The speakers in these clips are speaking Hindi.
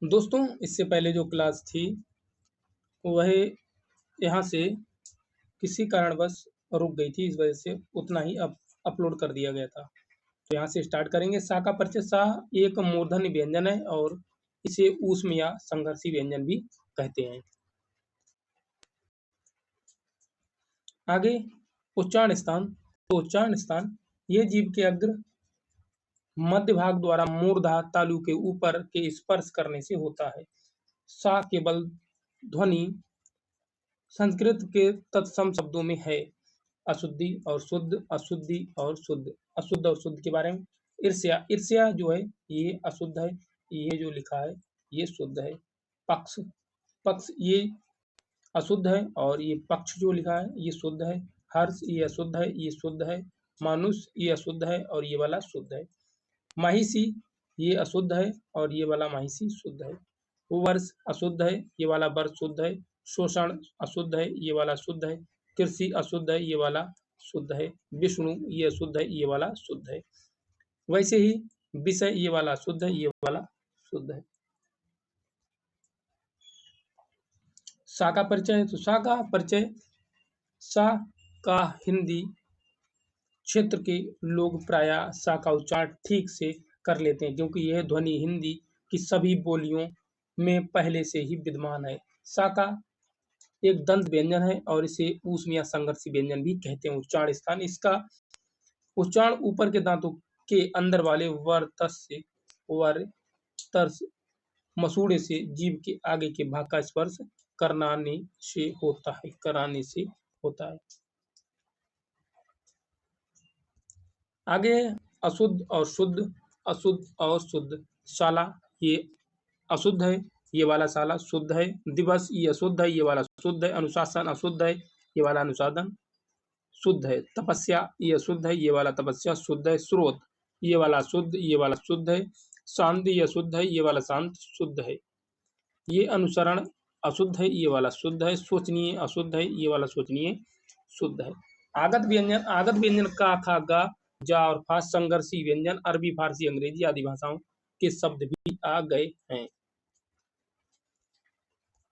दोस्तों, इससे पहले जो क्लास थी, वह यहाँ से किसी कारणवश रुक गई थी, इस वजह से उतना ही अपलोड कर दिया गया था। तो यहाँ से स्टार्ट करेंगे। सा का परिचय। सा एक मूर्धन्य व्यंजन है और इसे ऊष्म या संघर्षी व्यंजन भी कहते हैं। आगे उच्चारण स्थान। तो उच्चारण स्थान ये जीभ के अग्र मध्य भाग द्वारा मूर्धा तालु के ऊपर के स्पर्श करने से होता है। सा केवल ध्वनि संस्कृत के तत्सम शब्दों में है। अशुद्धि और शुद्ध, अशुद्धि और शुद्ध। अशुद्ध और शुद्ध के बारे में। ईर्ष्या। ईर्ष्या जो है ये अशुद्ध है, ये जो लिखा है ये शुद्ध है। पक्ष। पक्ष ये अशुद्ध है और ये पक्ष जो लिखा है ये शुद्ध है। हर्ष ये अशुद्ध है, ये शुद्ध है। मानुष ये अशुद्ध है और ये वाला शुद्ध है। महिषी ये अशुद्ध है और ये वाला महिषी शुद्ध है। वर्ष अशुद्ध है, ये वाला वर्ष शुद्ध है। शोषण अशुद्ध है, ये वाला शुद्ध है। कृषि अशुद्ध है, ये वाला शुद्ध है। विष्णु ये अशुद्ध है, ये वाला शुद्ध है। वैसे ही विषय ये वाला शुद्ध है, ये वाला शुद्ध है। सा का परिचय। तो सा का परिचय। सा का हिंदी क्षेत्र के लोग प्रायः सा का उच्चारण ठीक से कर लेते हैं, क्योंकि यह ध्वनि हिंदी की सभी बोलियों में पहले से ही विद्यमान है। सा का एक दंत व्यंजन है और इसे ऊष्म या संघर्षी व्यंजन भी कहते हैं। उच्चारण स्थान। इसका उच्चारण ऊपर के दांतों के अंदर वाले वर्तस मसूड़े से जीभ के आगे के भाग का स्पर्श कराने से होता है। आगे अशुद्ध और शुद्ध। अशुद्ध और शुद्ध। शाला ये अशुद्ध है, ये वाला शाला शुद्ध है। दिवस ये अशुद्ध है, ये वाला शुद्ध है। अनुशासन अशुद्ध है, ये वाला अनुशासन शुद्ध है। तपस्या ये अशुद्ध है, ये वाला तपस्या शुद्ध है। स्रोत ये वाला शुद्ध, ये वाला शुद्ध है। शांति ये अशुद्ध है, ये वाला शांत शुद्ध है। ये अनुसरण अशुद्ध है, ये वाला शुद्ध है। शोचनीय अशुद्ध है, ये वाला शोचनीय शुद्ध है। आगत व्यंजन। आगत व्यंजन का, खा, गा, जा और फा संघर्षी व्यंजन अरबी, फारसी, अंग्रेजी आदि भाषाओं के शब्द भी आ गए हैं।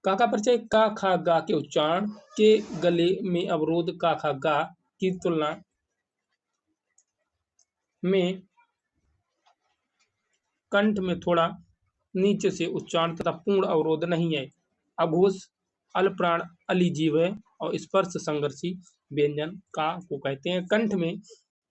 का का परिचय। का, खा, गा के उच्चारण के गले में अवरोध का, खा, गा की तुलना में कंठ में थोड़ा नीचे से उच्चारण तथा पूर्ण अवरोध नहीं है। अघोष अल्पप्राण अली जीव है और स्पर्श संघर्षी व्यंजन का को कहते हैं। कंठ में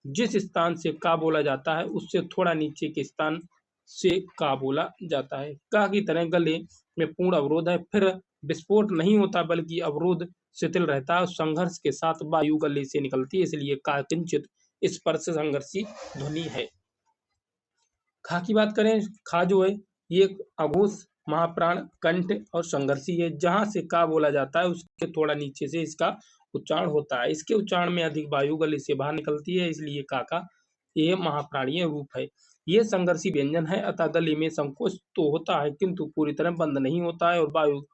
जिस स्थान से का बोला जाता है उससे थोड़ा नीचे के स्थान से का बोला जाता है। का की तरह गले में पूर्ण अवरोध है, फिर विस्फोट नहीं होता बल्कि अवरोध शिथिल रहता है। संघर्ष के साथ वायु गले से निकलती है, इसलिए का किंचित स्पर्श संघर्षी ध्वनि है। खा की बात करें। खा जो है ये अघोष महाप्राण कंठ और संघर्षी है। जहां से का बोला जाता है उसके थोड़ा नीचे से इसका उच्चारण होता है। इसके उच्चारण में अधिक वायु गले से बाहर निकलती है, इसलिए का ये महाप्राणीय रूप है। ये संघर्षी व्यंजन है, अतः गले में संकोच तो होता है किंतु पूरी तरह बंद नहीं होता है और वायु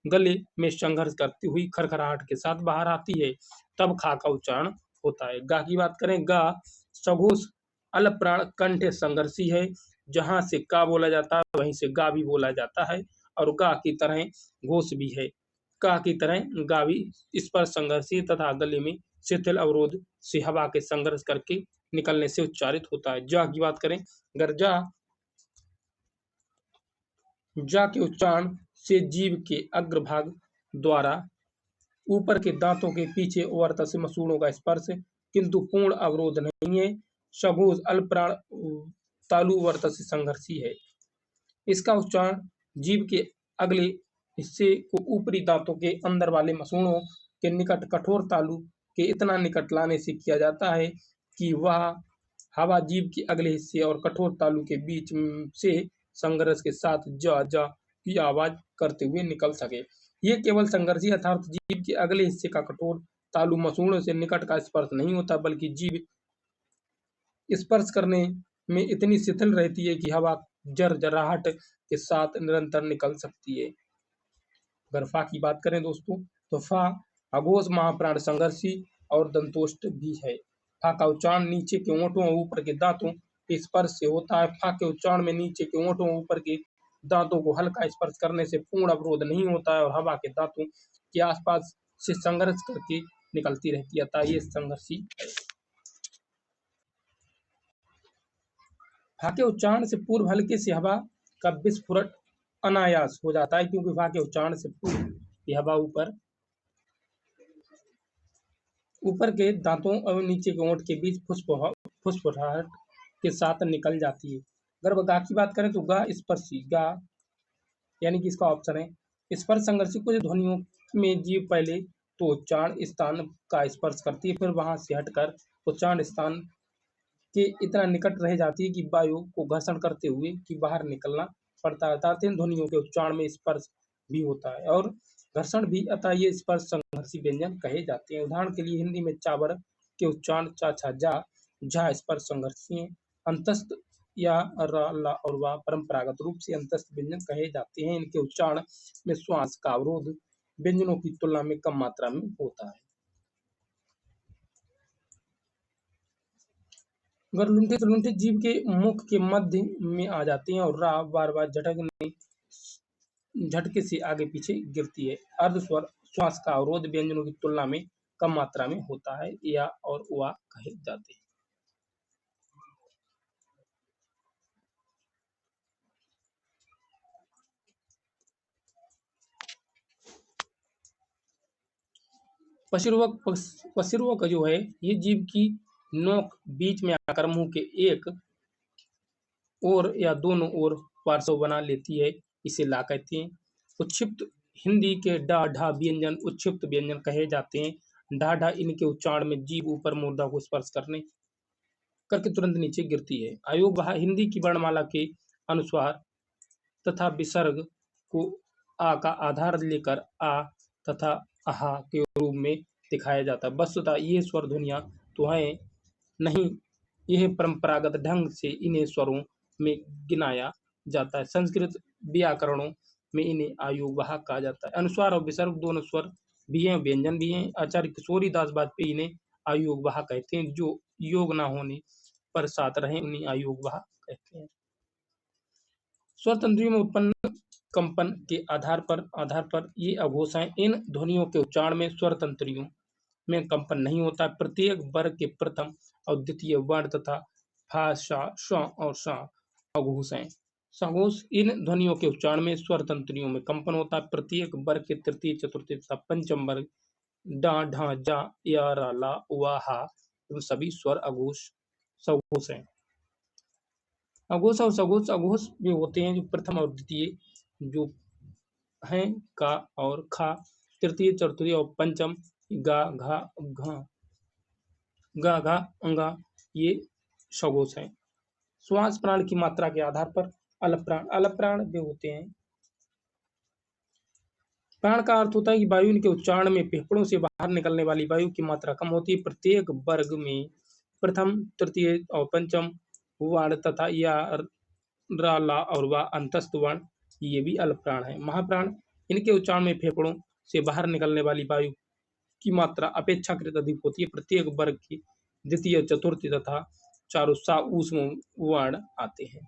गले में संघर्ष करती हुई खरखराहट के साथ बाहर आती है, तब खा का उच्चारण होता है। गा की बात करें। गा सघोष अल्पप्राण कंठ संघर्षी है। जहां से का बोला जाता है वहीं से गा भी बोला जाता है और गा की तरह घोष भी है। का की तरह गा भी स्पर्श संघर्षी तथा गले में शिथिल अवरोध से हवा के संघर्ष करके निकलने से उच्चारित होता है। जा की बात करें। अगर जा के उच्चारण से जीभ के अग्रभाग द्वारा ऊपर के दांतों के पीछे वर्तस मसूड़ों का स्पर्श किंतु पूर्ण अवरोध नहीं है। सघोष अल्पप्राण तालु वर्तस संघर्षी है। इसका उच्चारण जीभ के अगले हिस्से को ऊपरी दांतों के अंदर वाले मसूड़ों के निकट कठोर तालु के इतना निकट लाने से किया जाता है कि वह हवा जीभ के अगले हिस्से और कठोर तालु के बीच से संघर्ष के साथ जा जा की आवाज करते हुए निकल सके। ये केवल संघर्षी अर्थात जीभ के अगले हिस्से का कठोर तालु मसूड़ों से निकट का स्पर्श नहीं होता, बल्कि जीभ स्पर्श करने में इतनी शिथिल रहती है कि हवा जरजराहट के साथ निरंतर निकल सकती है। अगर फा की बात करें दोस्तों, तो फा अघोष महाप्राण संघर्षी और दंतोष्ट भी है। फा का उच्चारण नीचे के ओंठों और ऊपर के दांतों के स्पर्श से होता है। फा के उच्चारण में नीचे के ओंठों और ऊपर के दांतों को हल्का स्पर्श करने से पूर्ण अवरोध नहीं होता है और हवा के दांतों के आसपास से संघर्ष करके निकलती रहती है, अतः ये संघर्षी है। फा के उच्चारण से पूर्व हल्के से हवा का विस्फुरण अनायास हो जाता है, क्योंकि फा के उच्चारण से पूर्व हवा ऊपर के दांतों और नीचे के ओंठ के बीच फुसफुसाहट के साथ निकल जाती है। अगर गा की बात करें तो गा स्पर्शी, गा यानी कि इसका ऑप्शन है स्पर्श संघर्षी। कुछ ध्वनियों में जीभ पहले तो उच्चारण स्थान का स्पर्श करती है, फिर वहां से हटकर उच्चारण स्थान के इतना निकट रह जाती है कि वायु को घर्षण करते हुए कि बाहर निकलना पड़ता है। अर्थात इन ध्वनियों के उच्चारण में स्पर्श भी होता है और घर्षण भी, अतः ये स्पर्श संघर्षी व्यंजन कहे जाते हैं। उदाहरण के लिए हिंदी में चावर के उच्चारण चा छा जा झा स्पर्श संघर्षी है। अंतस्थ या र ला और वा परंपरागत रूप से अंतस्थ व्यंजन कहे जाते हैं। इनके उच्चारण में श्वास का अवरोध व्यंजनों की तुलना में कम मात्रा में होता है। अगर लुंठे तो लुंठे जीभ के मुख के मध्य में आ जाते हैं और रा बार बार झटके से आगे पीछे गिरती है। अर्ध स्वर श्वास का अवरोध व्यंजनों की तुलना में कम मात्रा में होता है, या और वा कहे जाते हैं। पशिर्वक जो है ये जीभ की नोक बीच में आकर मुंह के एक ओर या दोनों ओर पार्श्व बना लेती है, इसे ला कहते हैं। उच्छिप्त हिंदी के डा ढा व्यंजन उच्छिप्त व्यंजन कहे जाते हैं। डा ढा इनके उच्चारण में जीभ ऊपर मूर्धा को स्पर्श करके तुरंत नीचे गिरती है। आयोग वहा हिंदी की वर्णमाला के अनुस्वार तथा विसर्ग को आ का आधार लेकर आ तथा आहा के रूप में दिखाया जाता है। वस्तुतः ये स्वर ध्वनियां तो हैं नहीं, यह परंपरागत ढंग से इन्हें स्वरों में गिनाया जाता है। संस्कृत व्याकरणों में इन्हें आयुवाह कहा जाता है। अनुस्वार और विसर्ग दोनों स्वर भी हैं, व्यंजन भी हैं। आचार्य किशोरी दास वाजपेयी इन्हें आयुवाह कहते हैं। जो योग ना होने पर साथ रहे उन्हें आयुवाह कहते हैं। स्वर तंत्रियों में उत्पन्न कंपन के आधार पर ये अघोषाएं, इन ध्वनियों के उच्चारण में स्वर तंत्रियों में कंपन नहीं होता। प्रत्येक वर्ग के प्रथम और द्वितीय वर्ण तथा फा शा श और सा अघोष हैं। सघोष इन ध्वनियों के उच्चारण में स्वर तंत्रियों में कंपन होता है। प्रत्येक वर्ग के तृतीय चतुर्थ तथा पंचम वर्ग डा ढा जा या रा ला वा हा सभी स्वर अघोष सघोष हैं। अघोष और सघोष अघोष भी होते हैं जो प्रथम और द्वितीय जो हैं का और खा, तृतीय चतुर्थी और पंचम गा घा घा गा घा अंगा ये सघोष हैं। श्वास प्राण की मात्रा के आधार पर अलप प्राण भी होते हैं। प्राण का अर्थ होता है कि वायु इनके उच्चारण में फेफड़ों से बाहर निकलने वाली वायु की मात्रा कम होती है। प्रत्येक वर्ग में प्रथम तृतीय और पंचम वर्ण तथा या रा ला और वा अंतस्थ वर्ण ये भी अल्प प्राण है। महाप्राण इनके उच्चारण में फेफड़ों से बाहर निकलने वाली वायु की मात्रा अपेक्षाकृत अधिक होती है। प्रत्येक वर्ग की द्वितीय चतुर्थी तथा चारों सा ऊष्म वर्ण आते हैं।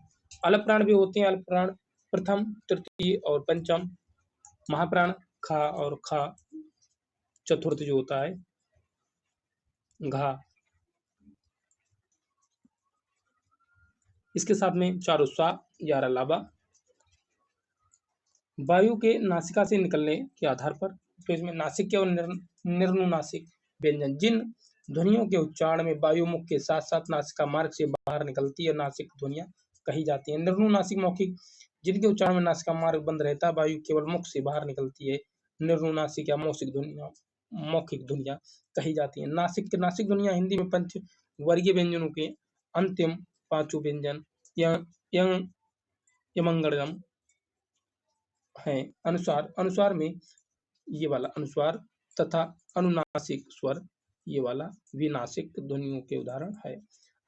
अल्प प्राण भी होते हैं। अल्प प्राण प्रथम तृतीय और पंचम, महाप्राण खा और खा चतुर्थ जो होता है घा, इसके साथ में चारों सा या अलावा वायु के नासिका से निकलने के आधार पर तो इसमें नासिक और निर्नुनासिक व्यंजन, जिन ध्वनियों के उच्चारण में वायु मुख के साथ साथ नासिका मार्ग से बाहर निकलती है नासिक ध्वनियां कही जाती है। निर्नुनासिक मौखिक जिनके उच्चारण में नासिका मार्ग बंद रहता है, वायु केवल मुख से बाहर निकलती है, निर्नुनासिक या मौखिक ध्वनियां कही जाती है। नासिक ध्वनियां हिंदी में पंच वर्गीय व्यंजनों के अंतिम पांचों व्यंजन यमंगलम है। अनुस्वार में ये वाला अनुस्वार तथा अनुनासिक स्वर ये वाला विनासिक ध्वनियों के उदाहरण है।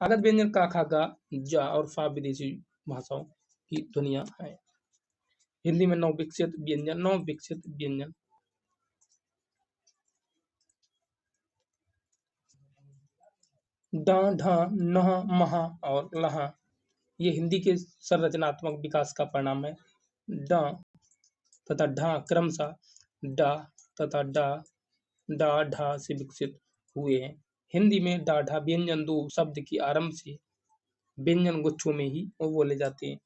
आगत व्यंजन का खा गा जा और फा विदेशी भाषाओं की ध्वनियां हैं। हिंदी में नौ विकसित व्यंजन डा ढा नह महा और लहा ये हिंदी के संरचनात्मक विकास का परिणाम है। ड तथा ढ क्रमशः ड तथा डा डा ढा से विकसित हुए हैं। हिंदी में डा ढा व्यंजन दो शब्द की आरंभ से व्यंजन गुच्छों में ही वो बोले जाते हैं।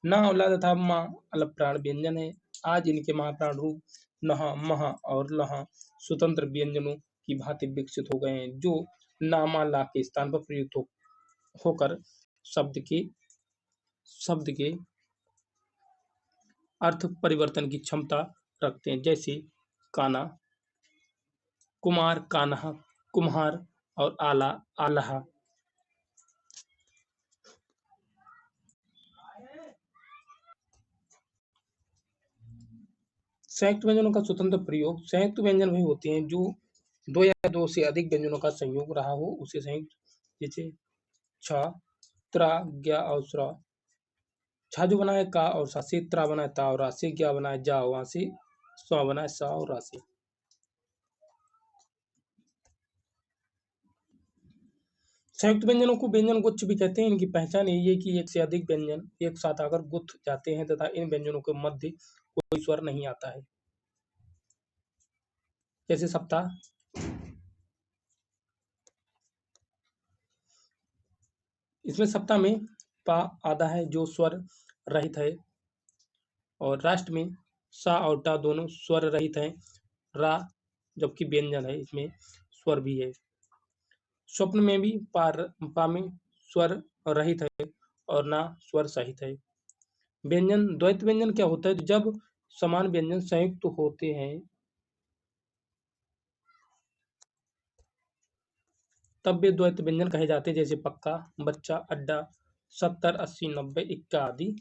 न औला तथा माँ अलप्राण व्यंजन है। आज इनके महाप्राण रूप नहा महा और लहा स्वतंत्र व्यंजनों की भांति विकसित हो गए हैं, जो नामा ला के स्थान पर प्रयुक्त होकर शब्द के अर्थ परिवर्तन की क्षमता रखते हैं, जैसे काना कुमार कान्हा कुम्हार और आला आल्हा। संयुक्त व्यंजनों का स्वतंत्र प्रयोग। संयुक्त व्यंजन वही होते हैं जो दो या दो से अधिक व्यंजनों का संयोग रहा हो, उसे संयुक्त, जैसे छ त्रा ज्ञा और स्रा। छा जो बनाए का और सा से, त्रा बनाए ता और रा से, ज्ञा बनाए जा और वहां से, स्वा बनाए सा और रा से। संयुक्त व्यंजनों को व्यंजन गुच्छ भी कहते हैं। इनकी पहचान यही है कि एक से अधिक व्यंजन एक साथ आकर गुथ जाते हैं तथा इन व्यंजनों के मध्य कोई स्वर नहीं आता है, जैसे सप्ताह। इसमें सप्ताह में पा आधा है जो स्वर रहित है, और राष्ट्र में सा और टा दोनों स्वर रहित हैं। रा जबकि व्यंजन है, इसमें स्वर भी है। स्वप्न में भी पा में स्वर रहित है और ना स्वर सहित है। व्यंजन द्वैत व्यंजन क्या होता है? जब समान व्यंजन संयुक्त होते हैं तब वे द्वैत व्यंजन कहे जाते हैं, जैसे पक्का, बच्चा, अड्डा, 70, 80, 90, इक्का आदि।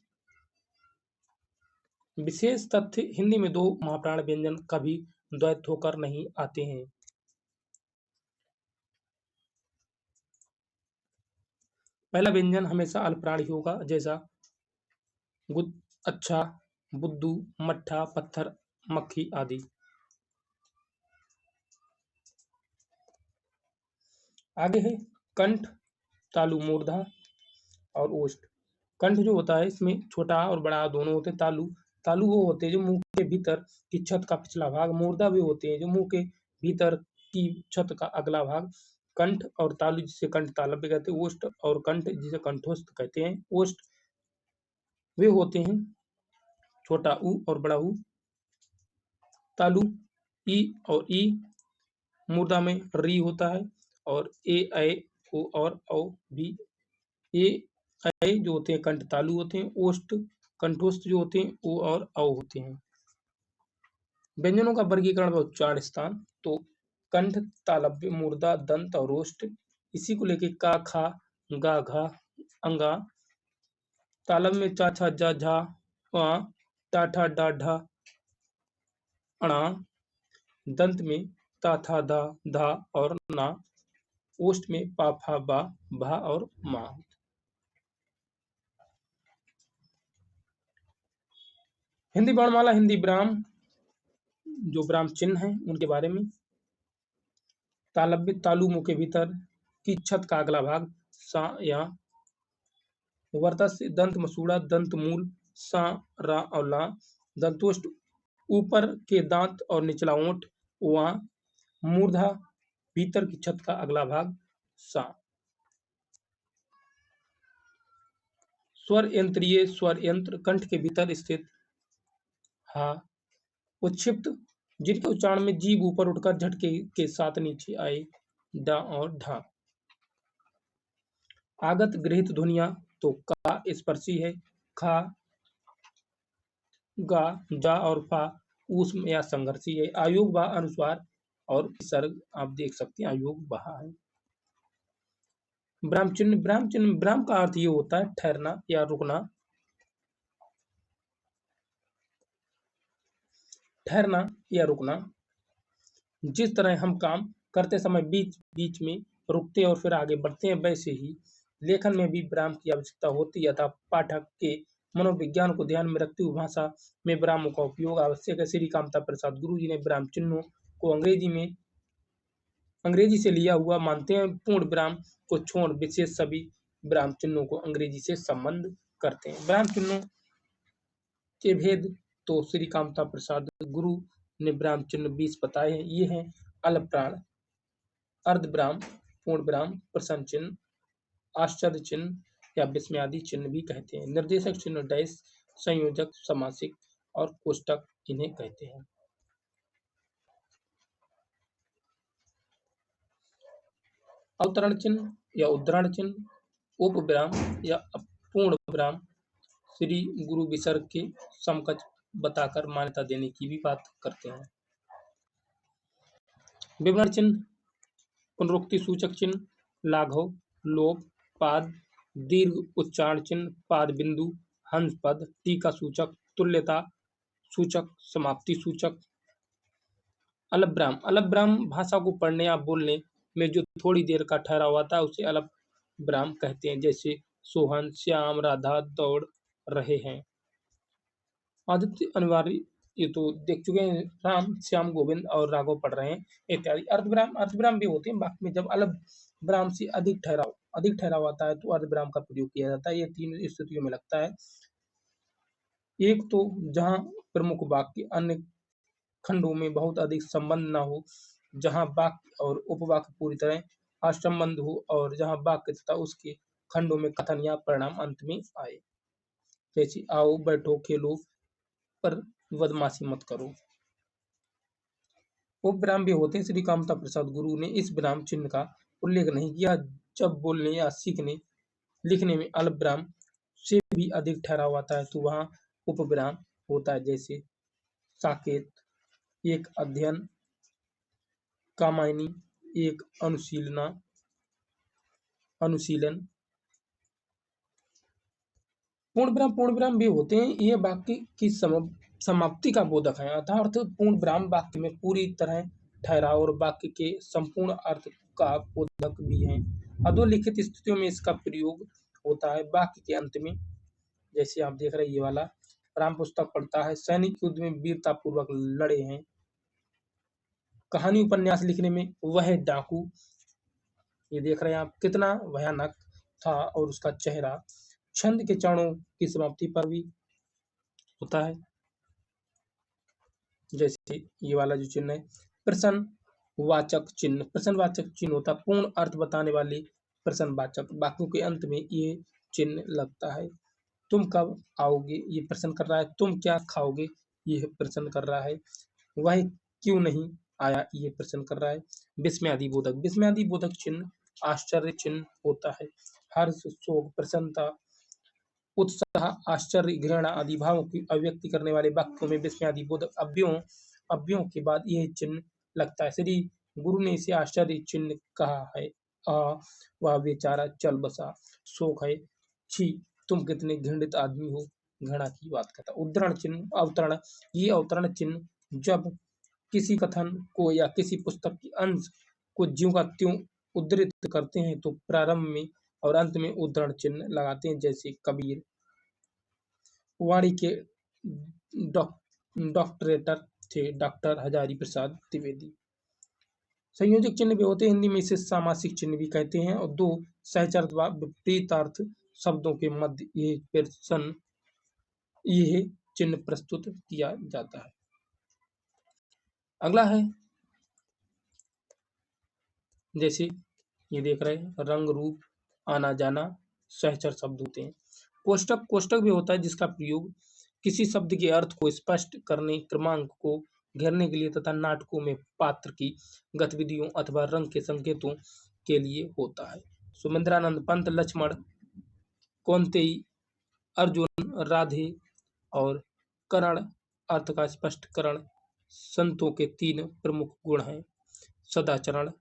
विशेष तथ्य, हिंदी में दो महाप्राण व्यंजन कभी द्वैत होकर नहीं आते हैं। पहला व्यंजन हमेशा अल्पप्राण ही होगा, जैसा गुद, अच्छा, बुद्धू, मट्ठा, पत्थर, मक्खी आदि। आगे है कंठ, तालु, मूर्धा और ओष्ठ। कंठ जो होता है इसमें छोटा और बड़ा दोनों होते हैं। तालु तालु वो होते हैं जो मुंह के भीतर की छत का पिछला भाग। मूर्धा भी होते हैं जो मुंह के भीतर की छत का अगला भाग। कंठ और तालु जिसे कंठ तालव्य कहते हैं। ओष्ठ और कंठ जिसे कंठोस्थ कहते हैं। ओष्ठ वे होते हैं छोटा ऊ और बड़ा ऊ। तालु ई और ई। मूर्धा में री होता है और ए ऐ ओ और औ भी। ए ऐ जो होते हैं कंठ तालु होते हैं। ओष्ठ कंठोस्थ जो होते हैं ओ और औ होते हैं। व्यंजनों का वर्गीकरण व उच्चारण स्थान। तो कंठ, तालव्य, मूर्धा, दंत और ओष्ठ। इसी को लेके का, खा, गा, घा, अंगा। तालव्य में चा, छा, जा, झा, वा, टा, ठा, डा, ढा, अणा। दंत में ता, था, धा, धा और ना। ओष्ठ में पा, फा, बा, भा और मा। हिंदी वर्णमाला, हिंदी ब्राह्म, जो ब्राह्म चिन्ह है उनके बारे में। तालव्य तालु मुंह के भीतर की छत का अगला भाग सा या। वर्तस्य दंत मसूड़ा, दंत मूल सा, रा और ला। दंतोष्ठ ऊपर के दांत और निचला ओंठ वा। मूर्धा भीतर की छत का अगला भाग सा। स्वर यंत्रीय स्वर यंत्र कंठ के भीतर स्थित हा। उच्छिप्त जिनके उच्चारण में जीभ ऊपर उठकर झटके के साथ नीचे आए, डा और ढा। आगत गृहित ध्वनियां। तो का स्पर्शी है, खा, गा, जा और फा ऊष्म या संघर्षी है। आयोग बा अनुस्वार और विसर्ग आप देख सकते हैं, आयोग बहा है। ब्राह्म चिन्ह, ब्राह्म चिन्ह, ब्राह्म का अर्थ ये होता है ठहरना या रुकना। ठहरना या रुकना। जिस तरह हम काम करते समय बीच बीच में रुकते और फिर आगे बढ़ते हैं, वैसे ही लेखन में भी विराम की आवश्यकता होती है। अतः पाठक के मनोविज्ञान को ध्यान में रखते हुए भाषा में विरामों का उपयोग आवश्यक है। श्री कामता प्रसाद गुरु जी ने विराम चिन्हों को अंग्रेजी से लिया हुआ मानते हैं। पूर्ण विराम को छोड़ विशेष सभी विराम चिन्हों को अंग्रेजी से संबंध करते हैं। विराम चिन्हों के भेद तो श्री कामता प्रसाद गुरु ने ब्राह्म चिन्ह 20 बताए हैं। ये हैं अलप्राण, अर्धब्राह्म, पूर्णब्राह्म, प्रश्न चिन्ह, आश्चर्य चिन्ह या विस्मयादि चिन्ह भी कहते हैं। निर्देशक चिन्ह डैश, संयोजक, समासिक और कोष्टक इन्हें कहते हैं। अवतरण चिन्ह या उद्धरण चिन्ह, उपविराम या अपूर्ण विराम श्री गुरु विसर्ग के समकक्ष बताकर मान्यता देने की भी बात करते हैं। विवरण चिन्ह, पुनरुक्ति सूचक चिन्ह, लाघव, लोभ, पाद, दीर्घ उच्चारण चिन्ह, पाद बिंदु, हंस पद, टीका सूचक, तुल्यता सूचक, समाप्ति सूचक। अलपब्राह्म, अलपब्राह्म भाषा को पढ़ने या बोलने में जो थोड़ी देर का ठहराव आता है उसे अलपब्राह्म कहते हैं। जैसे सोहन, श्याम, राधा दौड़ रहे हैं। आदित्य अनिवार्य ये तो देख चुके हैं, राम, श्याम, गोविंद और राघव पढ़ रहे हैं इत्यादि। अर्धविराम भी होते हैं वाक्य में जब अलपब्राह्म से अधिक ठहराव आता है तो अर्धविराम का प्रयोग किया जाता है। ये 3 स्थितियों में लगता है। एक तो जहां प्रमुख वाक्य अन्य खंडों में बहुत अधिक संबंध न हो, जहां वाक्य और उपवाक्य पूरी तरह असंबद्ध हो और जहां वाक्य तथा उसके खंडों में कथन या परिणाम अंत में आए। जैसे आओ, बैठो, खेलो, पर बदमाशी मत करो। उपविराम भी होते हैं। श्री कामता प्रसाद गुरु ने इस विराम चिन्ह का उल्लेख नहीं किया जब बोलने या सीखने लिखने में अल्पविराम से भी अधिक ठहराव आता है तो वहां उपविराम होता है। जैसे साकेत, एक अध्ययन, कामायनी, एक अनुशीलन। पूर्ण विराम भी होते हैं। ये वाक्य की समाप्ति का बोधक है। अर्थात पूर्ण विराम वाक्य में पूरी तरह ठहराव और वाक्य के संपूर्ण अर्थ का बोधक भी है। अधोलिखित स्थितियों में इसका प्रयोग होता है वाक्य के अंत में। जैसे आप देख रहे हैं ये वाला, राम पुस्तक पढ़ता है, सैनिक युद्ध में वीरता पूर्वक लड़े हैं। कहानी उपन्यास लिखने में वह डाकू, ये देख रहे हैं आप कितना भयानक था और उसका चेहरा। छंद के चरणों की समाप्ति पर भी होता है। जैसे ये वाला जो चिन्ह है, प्रश्नवाचक चिन्ह। प्रश्नवाचक चिन्ह होता है पूर्ण अर्थ बताने वाले प्रश्नवाचक। वाक्यों के अंत में ये चिन्ह लगता है। तुम कब आओगे, ये प्रश्न कर रहा है। तुम क्या खाओगे, ये प्रश्न कर रहा है। वह क्यों नहीं आया, ये प्रश्न कर रहा है। विस्मयादि बोधक, विस्मयादि बोधक चिन्ह आश्चर्य चिन्ह होता है। हर्ष, शोक, प्रसन्नता, उत्साह, आश्चर्य, घृणा आदि भावों की अभिव्यक्ति करने वाले वाक्यों में विस्मयादि बोधक अव्ययों के बाद यह चिन्ह लगता है। श्री गुरु ने इसे आश्चर्य चिन्ह कहा है। वह बेचारा चल बसा। शोक है, छी तुम कितने घृणित आदमी हो, घृणा की बात करता। उद्धरण चिन्ह, अवतरण, ये अवतरण चिन्ह जब किसी कथन को या किसी पुस्तक के अंश को ज्यों का त्यों उद्धृत करते हैं तो प्रारंभ में और अंत में उद्धरण चिन्ह लगाते हैं। जैसे कबीर वाणी के डॉक्टरेटर थे डॉक्टर हजारी प्रसाद द्विवेदी। संयोजक चिन्ह भी होते हैं। हिंदी में इसे सामासिक चिन्ह भी कहते हैं। और 2 सहचर्य व विपरीतार्थ शब्दों के मध्य यह चिन्ह प्रस्तुत किया जाता है। अगला है, जैसे ये देख रहे हैं, रंग, रूप, आना जाना सहचर शब्द होते हैं। कोष्टक भी होता है जिसका प्रयोग किसी शब्द के अर्थ को स्पष्ट करने, क्रमांक को घेरने के लिए तथा नाटकों में पात्र की गतिविधियों अथवा रंग के संकेतों के लिए होता है। सुमेंद्रानंद पंत, लक्ष्मण, कौंतेय, अर्जुन, राधे और करण अर्थ का स्पष्टकरण संतों के 3 प्रमुख गुण हैं। सदाचरण,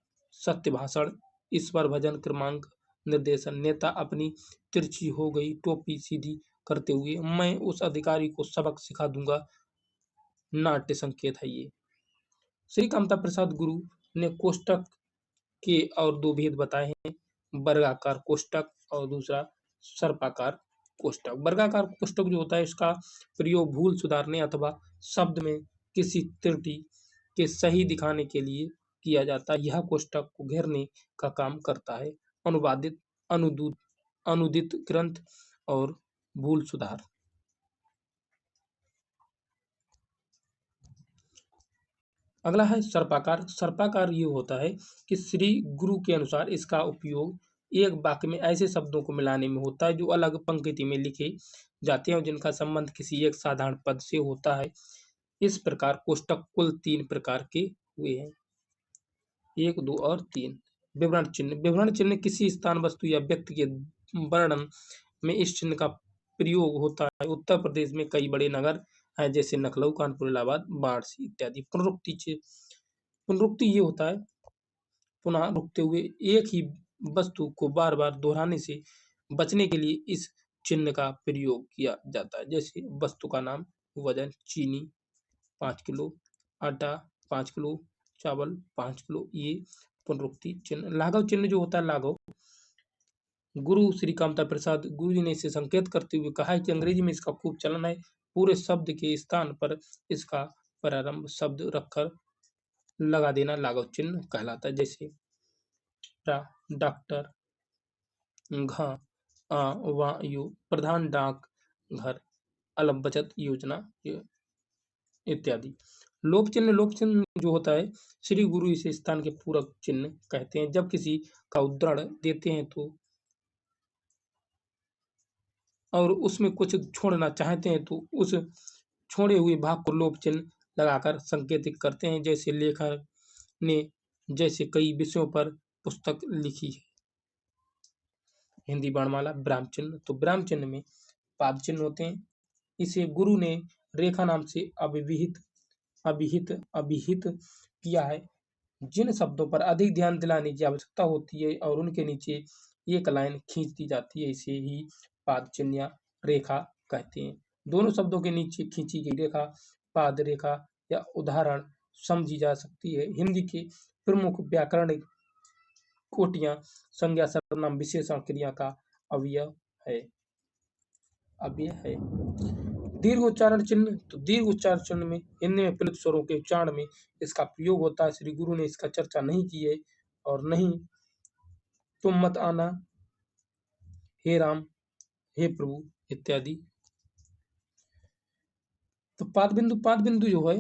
सत्य भाषण, ईश्वर भजन, क्रमांक निर्देशन। नेता अपनी तिरछी हो गई टोपी सीधी करते हुए, मैं उस अधिकारी को सबक सिखा दूंगा, नाट्य संकेत है ये। श्री कामता प्रसाद गुरु ने कोष्टक के और 2 भेद बताए हैं, वर्गाकार कोष्टक और दूसरा सर्पाकार कोष्टक। वर्गाकार कोष्टक जो होता है इसका प्रयोग भूल सुधारने अथवा शब्द में किसी त्रुटि के सही दिखाने के लिए किया जाता है। यह कोष्टक को घेरने का काम करता है। अनुवादित, अनुदित ग्रंथ और भूल सुधार। अगला है सर्पाकार। सर्पाकार ये होता है कि श्री गुरु के अनुसार इसका उपयोग एक वाक्य में ऐसे शब्दों को मिलाने में होता है जो अलग पंक्ति में लिखे जाते हैं और जिनका संबंध किसी एक साधारण पद से होता है। इस प्रकार कोष्टक कुल 3 प्रकार के हुए हैं, 1, 2 और 3। विवरण चिन्ह। विवरण चिन्ह किसी स्थान, वस्तु या व्यक्ति के वर्णन में इस चिन्ह का प्रयोग होता है। उत्तर प्रदेश में कई बड़े नगर हैं जैसे लखनऊ, कानपुर, इलाहाबाद, वाराणसी इत्यादि। पुनरुक्ति ये होता है पुनः रुकते हुए एक ही वस्तु को बार बार दोहराने से बचने के लिए इस चिन्ह का प्रयोग किया जाता है। जैसे वस्तु का नाम, वजन, चीनी 5 किलो, आटा 5 किलो, चावल 5 किलो, ये पुनरुक्ति चिन्ह। लाघव चिन्ह जो होता है, लाघव गुरु श्री कामता प्रसाद गुरु जी ने इसे संकेत करते हुए कहा है कि अंग्रेजी में इसका खूब चलन है। पूरे शब्द के स्थान पर इसका प्रारंभ शब्द रखकर लगा देना लाघव चिन्ह कहलाता है। जैसे डॉक्टर, घ, यु, प्रधान डाक घर, अलम बचत योजना इत्यादि। लोप चिन्ह। लोप चिन्ह जो होता है, श्री गुरु इसे स्थान के पूरक चिन्ह कहते हैं। जब किसी का उद्धरण देते हैं तो और उसमें कुछ छोड़ना चाहते हैं तो उस छोड़े हुए भाग को लोप चिन्ह लगाकर संकेतित करते हैं। जैसे लेखक ने जैसे कई विषयों पर पुस्तक लिखी है। हिंदी वर्णमाला विराम चिन्ह। तो विराम चिन्ह में पाद चिन्ह होते हैं। इसे गुरु ने रेखा नाम से अभिहित किया है। जिन शब्दों पर अधिक ध्यान दिलाने की आवश्यकता होती है और उनके नीचे एक लाइन खींच दी जाती है, इसे ही पाद चिन्ह या रेखा कहते हैं। दोनों शब्दों के नीचे खींची गई रेखा पाद रेखा या उदाहरण समझी जा सकती है। हिंदी के प्रमुख व्याकरणिक कोटियां संज्ञा, सर्वनाम, विशेषण, क्रिया का अवयव है। दीर्घ उच्चारण चिन्ह। तो दीर्घ उच्चारण चिन्ह में हिंदी में प्लुत स्वरों के उच्चारण में इसका प्रयोग होता है। श्री गुरु ने इसका चर्चा नहीं की है और नहीं तुम मत आना, हे राम, हे प्रभु इत्यादि। तो पाद बिंदु जो है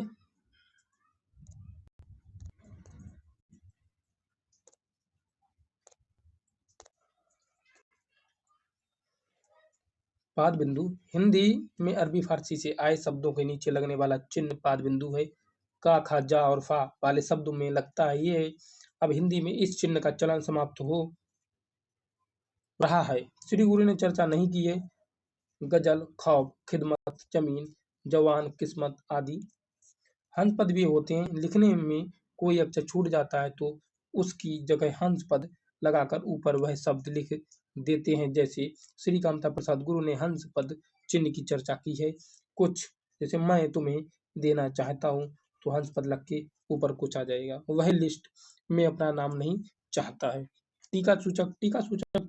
पाद बिंदु हिंदी में अरबी फारसी से आए शब्दों के नीचे लगने वाला चिन्ह पाद बिंदु है। का, खा, जा और फा वाले शब्दों में लगता है ये। अब हिंदी में इस चिन्ह का चलन समाप्त हो रहा है। श्री गुरु ने चर्चा नहीं की है। गजल, खौफ, खिदमत, जमीन, जवान, किस्मत आदि। हंस पद भी होते हैं। लिखने में कोई अक्षर छूट जाता है तो उसकी जगह हंस पद लगाकर ऊपर वह शब्द लिख देते हैं। जैसे श्री कामता प्रसाद गुरु ने हंस पद चिन्ह की चर्चा की है। कुछ जैसे मैं तुम्हें देना चाहता हूँ तो हंस पद लग के ऊपर कुछ आ जाएगा। वह लिस्ट में अपना नाम नहीं चाहता है। टीका सूचक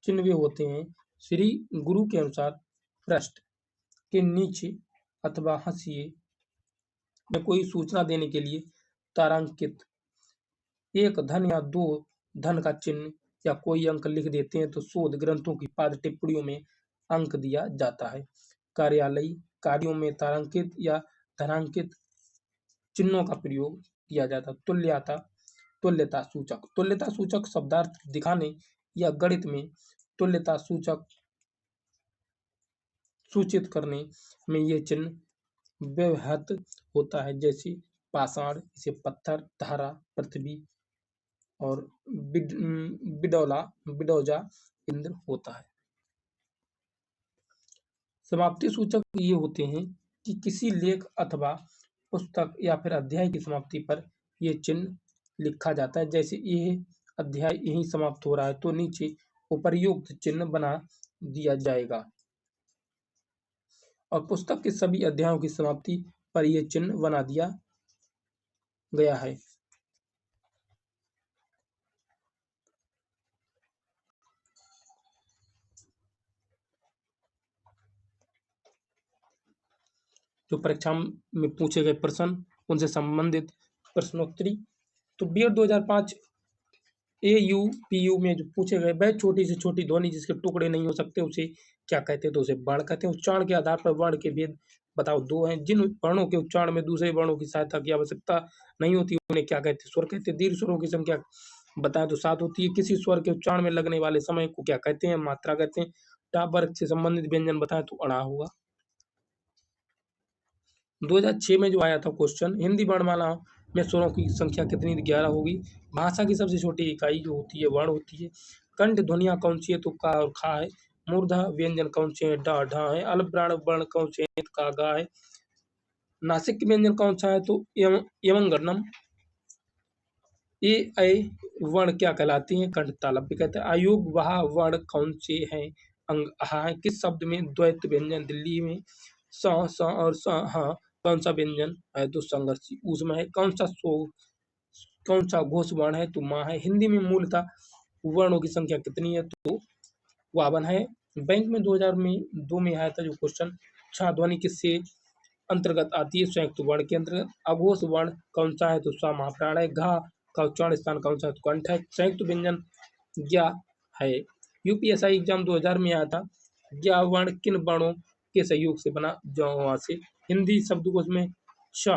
चिन्ह भी होते हैं। श्री गुरु के अनुसार पृष्ठ के नीचे अथवा हाशिए में कोई सूचना देने के लिए तारांकित 1 धन या 2 धन का चिन्ह या कोई अंक लिख देते हैं तो शोध ग्रंथों की पाद टिप्पणियों में अंक दिया जाता है। कार्यालयी कार्यों में तारांकित या धनांकित चिन्हों का प्रयोग किया जाता है। तुल्यता सूचक शब्दार्थ दिखाने या गणित में तुल्यता सूचक सूचित करने में ये चिन्ह व्यवहृत होता है। जैसे पाषाण, इसे पत्थर, धारा, पृथ्वी और बिडौजा इंद्र होता है। समाप्ति सूचक ये होते हैं कि किसी लेख अथवा पुस्तक या फिर अध्याय की समाप्ति पर ये चिन्ह लिखा जाता है। जैसे यह अध्याय यहीं समाप्त हो रहा है तो नीचे उपर्युक्त चिन्ह बना दिया जाएगा और पुस्तक के सभी अध्यायों की समाप्ति पर यह चिन्ह बना दिया गया है। जो परीक्षा में पूछे गए प्रश्न उनसे संबंधित प्रश्नोत्तरी। तो बीएड 2005 AUPU में जो पूछे गए, वह छोटी से छोटी ध्वनि जिसके टुकड़े नहीं हो सकते उसे क्या कहते हैं, तो उसे वर्ण कहते हैं। उच्चारण के आधार पर वर्ण के भेद बताओ दो हैं। जिन वर्णों के उच्चारण में दूसरे वर्णों की सहायता की आवश्यकता नहीं होती उन्हें क्या कहते हैं? स्वर कहते हैं। दीर्घ स्वरों की संख्या बताएं तो 7 होती है। किसी स्वर के उच्चारण में लगने वाले समय को क्या कहते हैं? मात्रा कहते हैं। टा वर्ग से संबंधित व्यंजन बताएं तो अणा होगा। 2006 में जो आया था क्वेश्चन, हिंदी वर्णमाला में स्वरों की संख्या कितनी? 11 होगी। भाषा की सबसे छोटी इकाई जो होती है वर्ण होती है। कंठ ध्वनियां कौन सी है? तो का और खा है। मूर्धा व्यंजन कौन से हैं? डा ढा है। अल्प प्राण वर्ण कौन से हैं? तो का गा है। नासिक व्यंजन कौन सा है? तो यमंगनम। ए ऐ वर्ण क्या कहलाती हैं? कंठ तालव्य भी कहते हैं। अयोग वहा वर्ण कौन से हैं? अंग हा है। किस शब्द में द्वैत व्यंजन? दिल्ली में स स और स हा कौन सा व्यंजन है? तो संघर्षी उसमें है। कौन सा घोष वर्ण है? तो माँ है। हिंदी में मूलतः वर्णों की संख्या कितनी है? तो 52 है। बैंक में 2002 में आया था जो क्वेश्चन, छा ध्वनि किससे अंतर्गत आती है? संयुक्त वर्ण के अंतर्गत। अघोष वर्ण कौन सा है? तो सा महाप्राण है। घा का उच्चारण स्थान कौन सा है? तो कंठ है। संयुक्त व्यंजन ज्ञा है। यूपीएसआई एग्जाम 2000 में आया था। ज्ञा वर्ण किन वर्णों के सहयोग से बना? वहां से। हिंदी शब्दकोश में श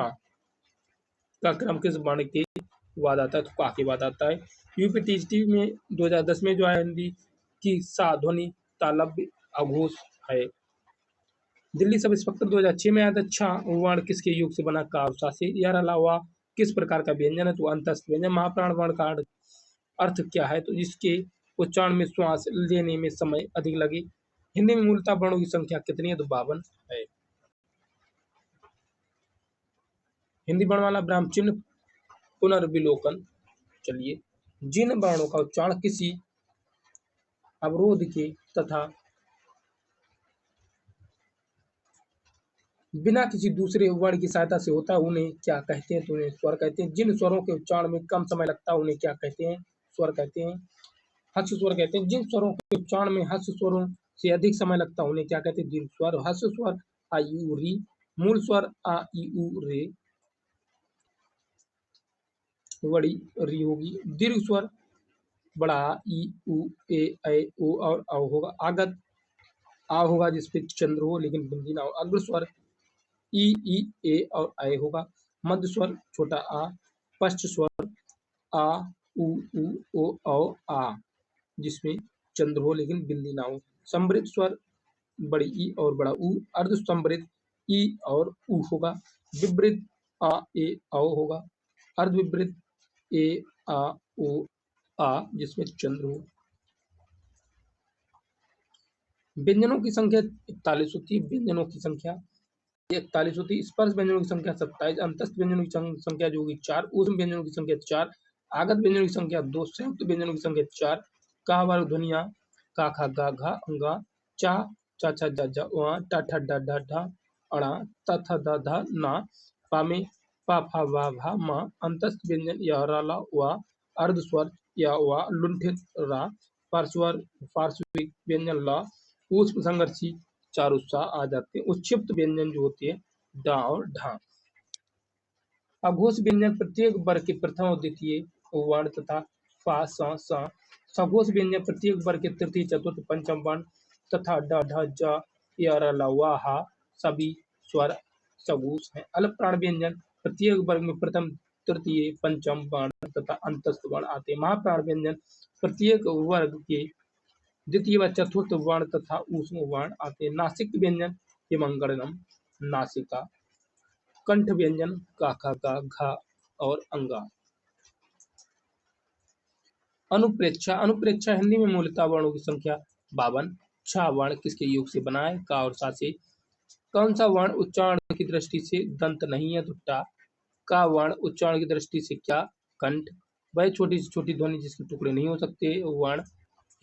का क्रम किस वर्ण के बाद आता है? तो का के बाद आता है। यूपीटीसीटी में 2010 में जो है हिंदी की सा ध्वनि तालव्य अघोष है। दिल्ली सब इंस्पेक्टर 2006 में आया था। छा वर्ण किसके योग से बना? का और सा से। यार अलावा किस प्रकार का व्यंजन है? तो अंतस्थ व्यंजन। महाप्राण वर्ण का अर्थ क्या है? तो जिसके उच्चारण में श्वास लेने में समय अधिक लगे। हिंदी में मूलतः वर्णों की संख्या कितनी है? तो 52 है। हिंदी वर्णमाला ब्राह्म चिन्ह पुनर्विलोकन। चलिए, जिन वर्णों का उच्चारण किसी अवरोध के तथा बिना किसी दूसरे वर्ण की सहायता से होता है उन्हें क्या कहते हैं? तो उन्हें स्वर कहते हैं। जिन स्वरों के उच्चारण में कम समय लगता है उन्हें क्या कहते हैं? स्वर कहते हैं। हर्ष स्वर कहते हैं। जिन स्वरों के उच्चारण में हर्ष स्वरों से अधिक समय लगता है उन्हें क्या कहते हैं? दीर्घ स्वर। हर्ष स्वर आ ई उ री, मूल स्वर आ ई उ रे, बड़ी री होगी। दीर्घ स्वर बड़ा आ ई उ ए ऐ ओ और औ होगा। आगत आ होगा जिसपे चंद्र हो लेकिन बिंदी ना हो। अग्र स्वर ई ए और ऐ होगा। मध्य स्वर छोटा आ। पश्च स्वर आ उ ओ औ आ जिसमें चंद्र हो लेकिन बिंदी ना हो। समृद्ध स्वर बड़ी ई और बड़ा ऊ। अर्ध समृद्ध ई और ऊ होगा। विवृद्ध आ ए औ होगा। अर्ध विवृद्ध ए आ ओ आ जिसमें चंद्र हो। व्यंजनों की संख्या 41 होती है। व्यंजनों की संख्या 41 होती है। स्पर्श व्यंजनों की संख्या 27। अंतस्थ व्यंजनों की संख्या जो होगी 4। ऊष्म व्यंजनों की संख्या 4। आगत व्यंजनों की संख्या 2। संयुक्त व्यंजनों की संख्या 4। का वर्ग ध्वनियां का खा गा घा अंगा चा चा छा जा जा वा टा ठा डा डा ढा अणा ता था दा धा ना पा में पा फा वा भा मा। अंतस्थ व्यंजन या रा ला वा। अर्ध स्वर या वा लुंठित रा। पार्श्वर पार्श्विक व्यंजन ला। ऊष्म संघर्षी चार उत्साह आ जाते हैं। उच्छिप्त व्यंजन जो होती है डा और ढा। अघोष व्यंजन प्रत्येक वर्ग के प्रथम और द्वितीय वर्ण तथा फा सा सा। सघोष व्यंजन प्रत्येक वर्ग के तृतीय चतुर्थ पंचम वर्ण तथा ड ढ ज य र ल व हा सभी स्वर सघोष हैं। अल्प प्राण व्यंजन प्रत्येक वर्ग में प्रथम तृतीय पंचम वर्ण तथा अंतस्थ वर्ण आते हैं। महाप्राण व्यंजन प्रत्येक वर्ग के द्वितीय व चतुर्थ वर्ण तथा ऊष्म वर्ण आते हैं। नासिक व्यंजन हिमंगणम नासिका। कंठ व्यंजन का खा गा घा और अंगा। अनुप्रेक्षा। अनुप्रेक्षा हिंदी में मूलतः वर्णों की संख्या 52। छा वर्ण किसके योग से बना है? का और सा से। कौन सा वर्ण उच्चारण की दृष्टि से दंत नहीं है? तो टा। का वर्ण उच्चारण की दृष्टि से क्या? कंठ। वह छोटी से छोटी ध्वनि जिसके टुकड़े नहीं हो सकते वर्ण।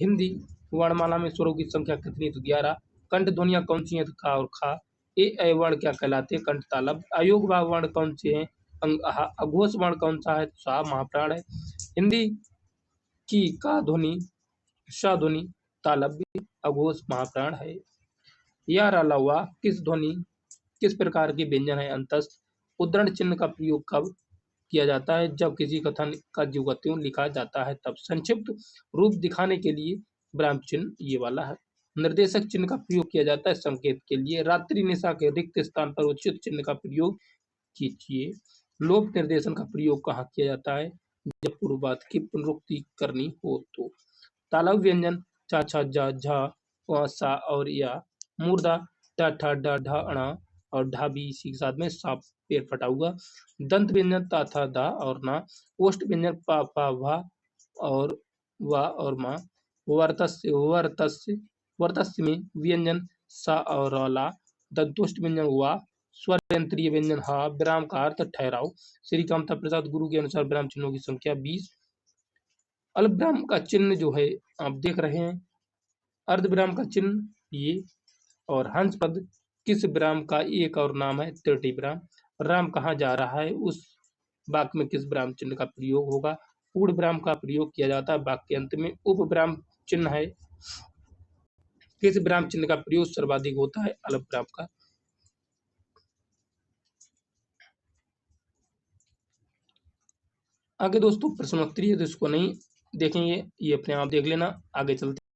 हिंदी वर्णमाला में स्वरों की संख्या कितनी? तो 11। कंठ ध्वनियां कौन सी हैं? तो का और खा। ए ऐ वर्ण क्या कहलाते हैं? कंठ तालव्य। अयोग भाव वर्ण कौन से हैं? अंग आहा। अघोष वर्ण कौन सा है? तो सा महाप्राण है। हिंदी की का ध्वनि श ध्वनि तालव्य अघोष महाप्राण है। यार अलावा किस प्रकार के व्यंजन है? अंतस्थ। उद्धरण चिन्ह का प्रयोग कब किया जाता है? जब किसी कथन का ज्यों का त्यों लिखा जाता है तब। संक्षिप्त रूप दिखाने के लिए ब्राह्म चिन्ह ये वाला है। निर्देशक चिन्ह का प्रयोग किया जाता है संकेत के लिए। रात्रि निशा के रिक्त स्थान पर उचित चिन्ह का प्रयोग कीजिए। लोप निर्देशन का प्रयोग कहाँ किया जाता है? जब पूर्ववाद की पुनरुक्ति करनी हो तो। तालव्य व्यंजन चा छा जा झा व सा और या, मूर्धा ट ठ ड ढ ण और ढा भी इसी के साथ में साप पेड़ फटा हुआ। दंत व्यंजन ता था दा और ना। ओष्ठ व्यंजन पा पा भा और वा और मा। वर्तस्य वर्तस्य वर्तस्य में व्यंजन सा और ला। दंतोष्ठ व्यंजन वा। स्वर यंत्रीय व्यंजन हा। विराम का अर्थ ठहराओ। श्री कामता प्रसाद गुरु के अनुसार विराम चिन्हों की संख्या 20। अल्प विराम का चिन्ह जो है आप देख रहे हैं, अर्ध विराम का चिन्ह ये, और हंस पद किस विराम का एक और नाम है? त्रुटि विराम। राम कहाँ जा रहा है? उस वाक्य में किस विराम चिन्ह का प्रयोग होगा? पूर्ण विराम का प्रयोग किया जाता है वाक्य के अंत में। उप विराम चिन्ह है, किस विराम चिन्ह का प्रयोग सर्वाधिक होता है? अल्प विराम का। आगे दोस्तों प्रश्नोत्तरी है तो इसको नहीं देखेंगे, ये अपने आप देख लेना। आगे चलते